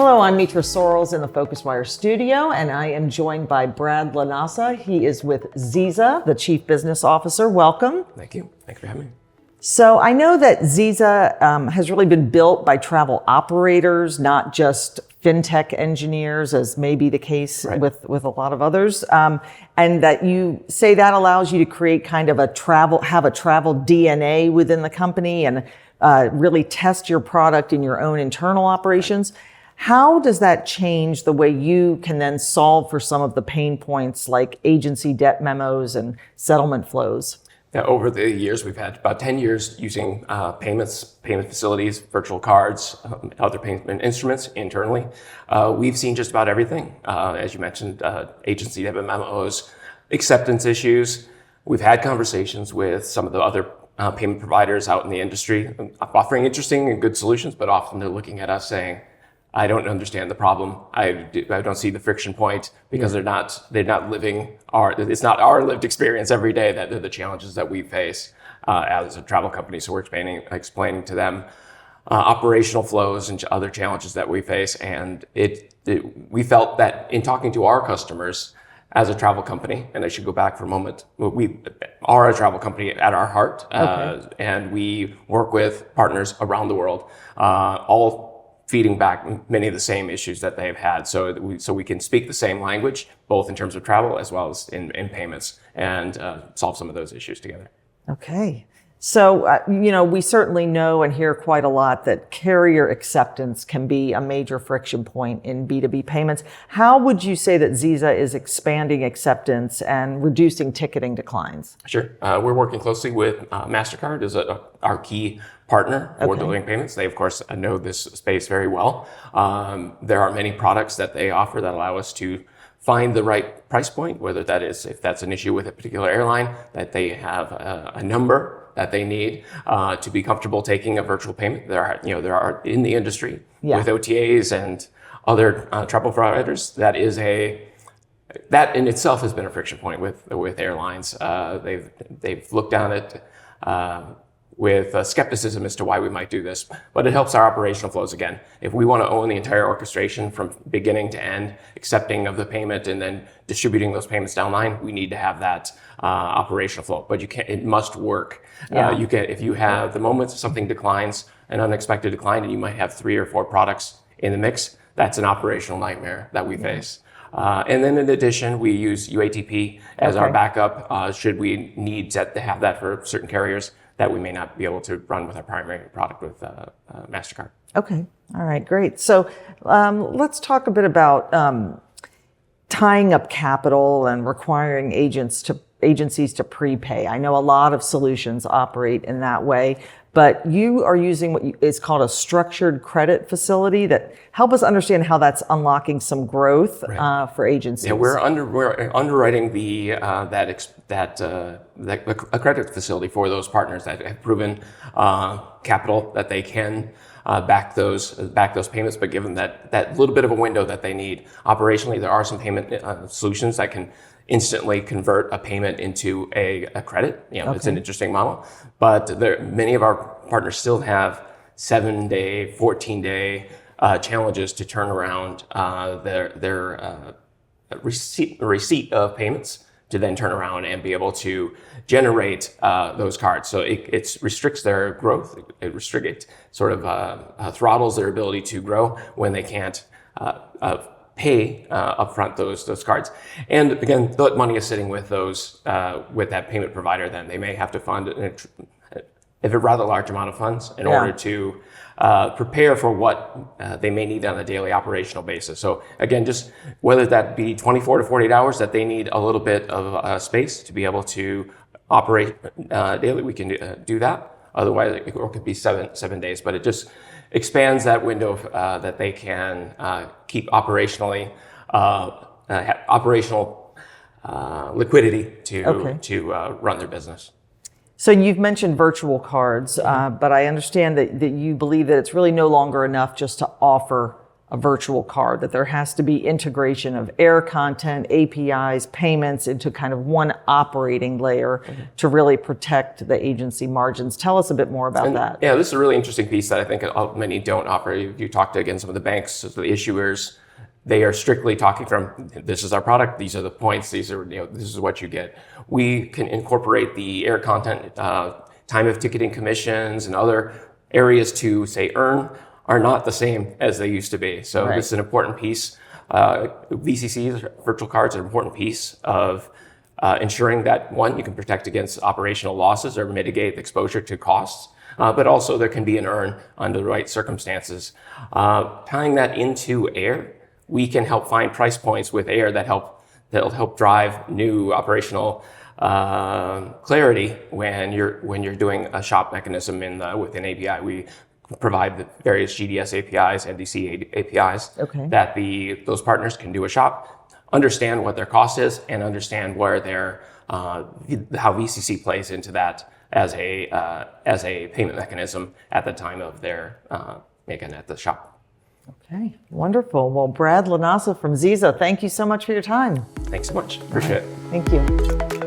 Hello, I'm Mitra Sorrells in the PhocusWire studio, and I am joined by Brad Lanasa. He is with Zyzza, the Chief Business Officer. Welcome. Thank you. Thanks for having me. So I know that Zyzza has really been built by travel operators, not just fintech engineers, as may be the case with a lot of others. And that you say that allows you to create kind of have a travel DNA within the company and really test your product in your own internal operations. How does that change the way you can then solve for some of the pain points like agency debt memos and settlement flows? Now, over the years, we've had about 10 years using payment facilities, virtual cards, other payment instruments internally. We've seen just about everything. As you mentioned, agency debit memos, acceptance issues. We've had conversations with some of the other payment providers out in the industry, offering interesting and good solutions, but often they're looking at us saying, I don't understand the problem. I don't see the friction point because they're not living it's not our lived experience every day that they're the challenges that we face as a travel company. So we're explaining to them operational flows and other challenges that we face. And we felt that in talking to our customers as a travel company, and I should go back for a moment, we are a travel company at our heart, and we work with partners around the world, all feeding back many of the same issues that they've had, so we can speak the same language, both in terms of travel as well as in payments, and solve some of those issues together. Okay. So, we certainly know and hear quite a lot that carrier acceptance can be a major friction point in B2B payments. How would you say that Zyzza is expanding acceptance and reducing ticketing declines? Sure. We're working closely with MasterCard as our key partner for delivering payments. They, of course, know this space very well. There are many products that they offer that allow us to find the right price point, whether that is, if that's an issue with a particular airline, that they have a number that they need to be comfortable taking a virtual payment. There are in the industry with OTAs and other travel providers. That in itself has been a friction point with airlines. They've looked down at with skepticism as to why we might do this, but it helps our operational flows. Again, if we want to own the entire orchestration from beginning to end, accepting of the payment and then distributing those payments down line, we need to have that operational flow. But it must work. If you have the moment something declines, an unexpected decline, and you might have 3 or 4 products in the mix, that's an operational nightmare that we face. And then in addition, we use UATP as our backup should we need to have that for certain carriers that we may not be able to run with our primary product with MasterCard. Okay. All right, great. So let's talk a bit about tying up capital and requiring agencies to prepay. I know a lot of solutions operate in that way, but you are using what is called a structured credit facility that help us understand how that's unlocking some growth for agencies. Yeah, we're underwriting a credit facility for those partners that have proven capital that they can back those payments, but given that little bit of a window that they need operationally, there are some payment solutions that can instantly convert a payment into a credit. It's an interesting model, but many of our partners still have 7-day, 14-day challenges to turn around their receipt of payments to then turn around and be able to generate those cards. So it restricts their growth. It sort of throttles their ability to grow when they can't pay upfront those cards. And again, that money is sitting with with that payment provider. Then they may have to fund a rather large amount of funds in order to prepare for what they may need on a daily operational basis. So again, just whether that be 24 to 48 hours that they need a little bit of space to be able to operate daily, we can do that. Otherwise, it could be seven days, but it just expands that window that they can keep operational liquidity to run their business. So you've mentioned virtual cards, but I understand that you believe that it's really no longer enough just to offer a virtual card, that there has to be integration of air content, APIs, payments into kind of one operating layer to really protect the agency margins. Tell us a bit more about that. Yeah, this is a really interesting piece that I think many don't offer. You talk to, again, some of the banks, the issuers, they are strictly talking from, this is our product, these are the points, this is what you get. We can incorporate the air content, time of ticketing commissions and other areas to say earn are not the same as they used to be. So This is an important piece. VCCs, virtual cards, are an important piece of ensuring that, one, you can protect against operational losses or mitigate exposure to costs, but also there can be an earn under the right circumstances. Tying that into air, we can help find price points with air that'll help drive new operational clarity when you're doing a shop mechanism within API. We provide the various GDS APIs, NDC APIs that those partners can do a shop, understand what their cost is, and understand where how VCC plays into that as a payment mechanism at the time of their again at the shop. Okay, wonderful. Well, Brad Lanasa from Zyzza, thank you so much for your time. Thanks so much. Appreciate it. Thank you.